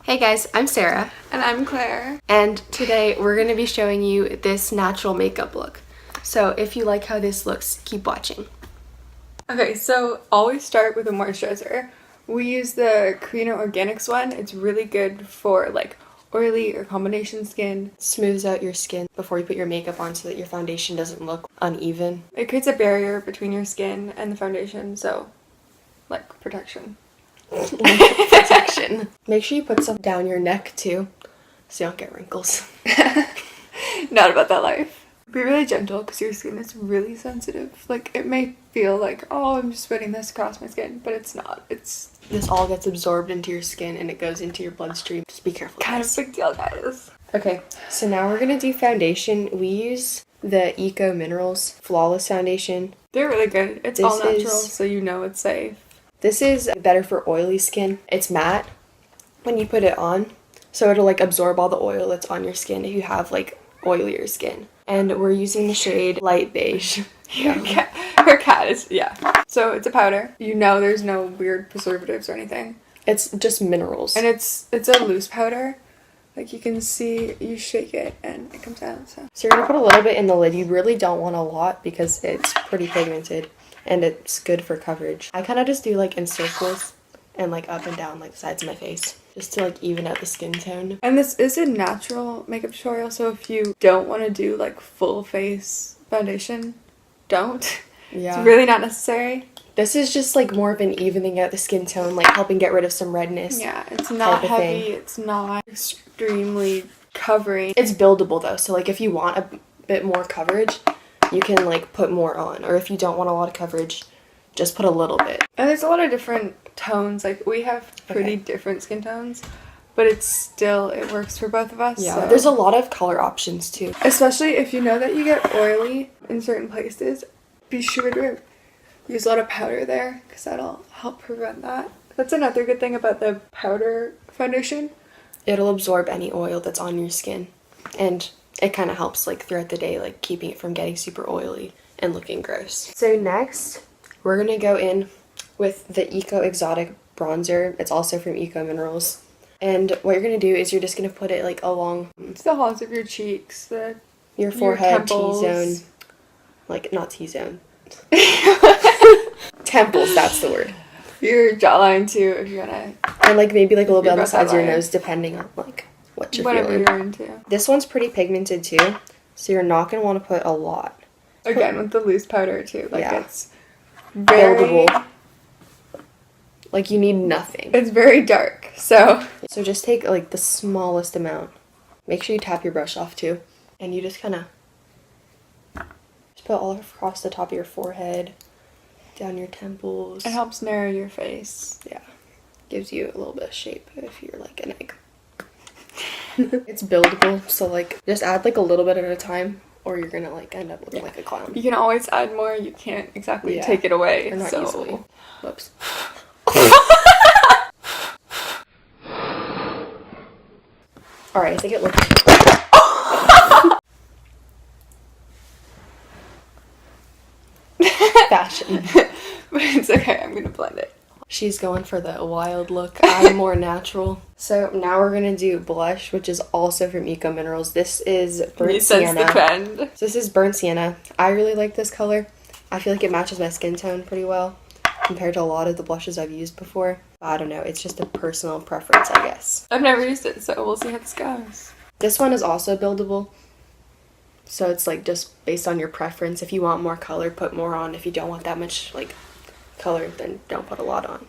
Hey guys, I'm Sarah. And I'm Claire. And today we're going to be showing you this natural makeup look. So if you like how this looks, keep watching. Okay, so always start with a moisturizer. We use the Carina Organics one. It's really good for like oily or combination skin. Smooths out your skin before you put your makeup on so that your foundation doesn't look uneven. It creates a barrier between your skin and the foundation, so like protection. Protection. Make sure you put some down your neck too so you don't get wrinkles. Not about that life. Be really gentle because your skin is really sensitive. Like it may feel like, oh, I'm just putting this across my skin, but it's not. This all gets absorbed into your skin and it goes into your bloodstream. Just be careful, guys. Kind of big deal, guys. Okay, so now we're gonna do foundation. We use the Eco Minerals Flawless Foundation. They're really good. It's all natural, so you know it's safe. This is better for oily skin. It's matte when you put it on, so it'll like absorb all the oil that's on your skin if you have like oilier skin. And we're using the shade Light Beige. Her cat is, yeah. So it's a powder. You know there's no weird preservatives or anything. It's just minerals. And it's a loose powder. Like you can see, you shake it and it comes out. So you're gonna put a little bit in the lid. You really don't want a lot because it's pretty pigmented. And it's good for coverage. I kind of just do like in circles and like up and down like the sides of my face just to like even out the skin tone. And this is a natural makeup tutorial, so if you don't want to do like full face foundation, don't. Yeah. It's really not necessary. This is just like more of an evening out the skin tone, like helping get rid of some redness. Yeah, it's not heavy, it's not extremely covering. It's buildable though, so like if you want a bit more coverage, you can like put more on, or if you don't want a lot of coverage, just put a little bit. And there's a lot of different tones. Like we have pretty different skin tones, but it works for both of us. Yeah, so. There's a lot of color options too. Especially if you know that you get oily in certain places, be sure to use a lot of powder there because that'll help prevent that. That's another good thing about the powder foundation. It'll absorb any oil that's on your skin, and it kind of helps like throughout the day, like keeping it from getting super oily and looking gross. So next, we're gonna go in with the Eco Exotic Bronzer. It's also from Eco Minerals. And what you're gonna do is you're just gonna put it like along the hollows of your cheeks, your forehead, T-zone. Like, not T-zone. Temples, that's the word. Your jawline too, if you're gonna. And like maybe like a little bit on the sides of your nose, depending on like what you're whatever feeling. You're into. This one's pretty pigmented too, so you're not gonna want to put a lot. Again, with the loose powder too, like it's very buildable. Like you need nothing. It's very dark, so just take like the smallest amount. Make sure you tap your brush off too, and you just kind of put all across the top of your forehead, down your temples. It helps narrow your face. Yeah, gives you a little bit of shape if you're like an egg. It's buildable, so like just add like a little bit at a time, or you're gonna like end up looking like a clown. You can always add more. You can't exactly take it away. Or not easily. Whoops. All right, I think it looks. Fashion. But it's okay. I'm gonna blend it. She's going for the wild look. I'm more natural. So now we're gonna do blush, which is also from Eco Minerals. This is burnt sienna. The trend. So this is burnt sienna. I really like this color. I feel like it matches my skin tone pretty well compared to a lot of the blushes I've used before. I don't know. It's just a personal preference, I guess. I've never used it, so we'll see how this goes. This one is also buildable. So it's like just based on your preference. If you want more color, put more on. If you don't want that much like color, then don't put a lot on.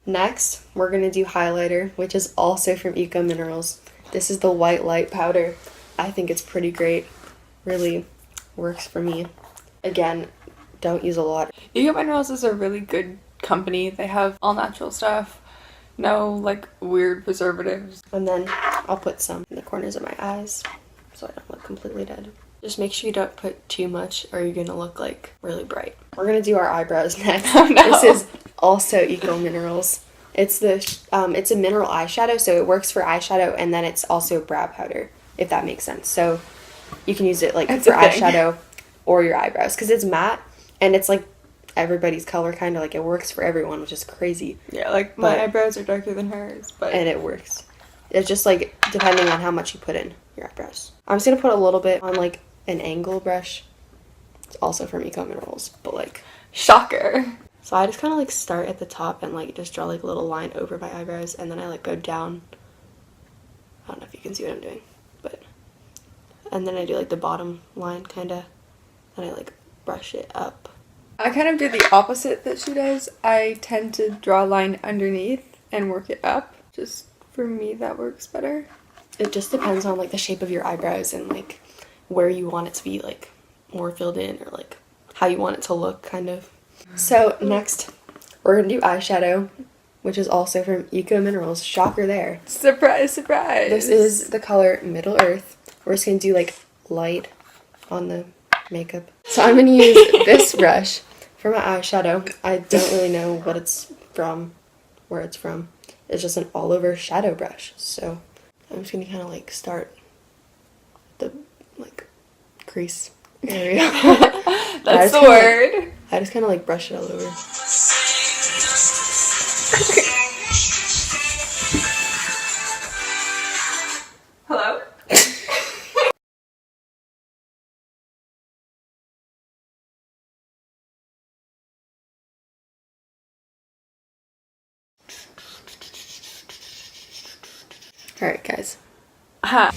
Next, we're going to do highlighter, which is also from Eco Minerals. This is the White Light powder. I think it's pretty great. Really works for me. Again, don't use a lot. Eco Minerals is a really good company. They have all natural stuff. No like weird preservatives. And then I'll put some in the corners of my eyes so I don't look completely dead. Just make sure you don't put too much or you're gonna look like really bright. We're gonna do our eyebrows next. Oh, no. This is also Eco Minerals. It's a mineral eyeshadow, so it works for eyeshadow and then it's also brow powder, if that makes sense. So you can use it like for eyeshadow or your eyebrows because it's matte and it's like everybody's color kind of, like, it works for everyone, which is crazy. Yeah, like, my But- eyebrows are darker than hers, but... And it works. It's just, like, depending on how much you put in your eyebrows. I'm just gonna put a little bit on, like, an angle brush. It's also from Eco Minerals, but, like... Shocker. So I just kind of, like, start at the top and, like, just draw, like, a little line over my eyebrows, and then I, like, go down. I don't know if you can see what I'm doing, but... And then I do, like, the bottom line, kind of. And I, like, brush it up. I kind of do the opposite that she does. I tend to draw a line underneath and work it up. Just for me, that works better. It just depends on, like, the shape of your eyebrows and, like, where you want it to be, like, more filled in, or, like, how you want it to look, kind of. So, next, we're gonna do eyeshadow, which is also from Eco Minerals. Shocker there. Surprise, surprise. This is the color Middle Earth. We're just gonna do, like, light on the makeup. So I'm gonna use this brush for my eyeshadow. I don't really know what it's from, where it's from. It's just an all-over shadow brush. So I'm just gonna kind of, like, start the, like, crease area. That's the kinda, word. I just kind of, like, brush it all over. Hello? Alright, guys. Ha.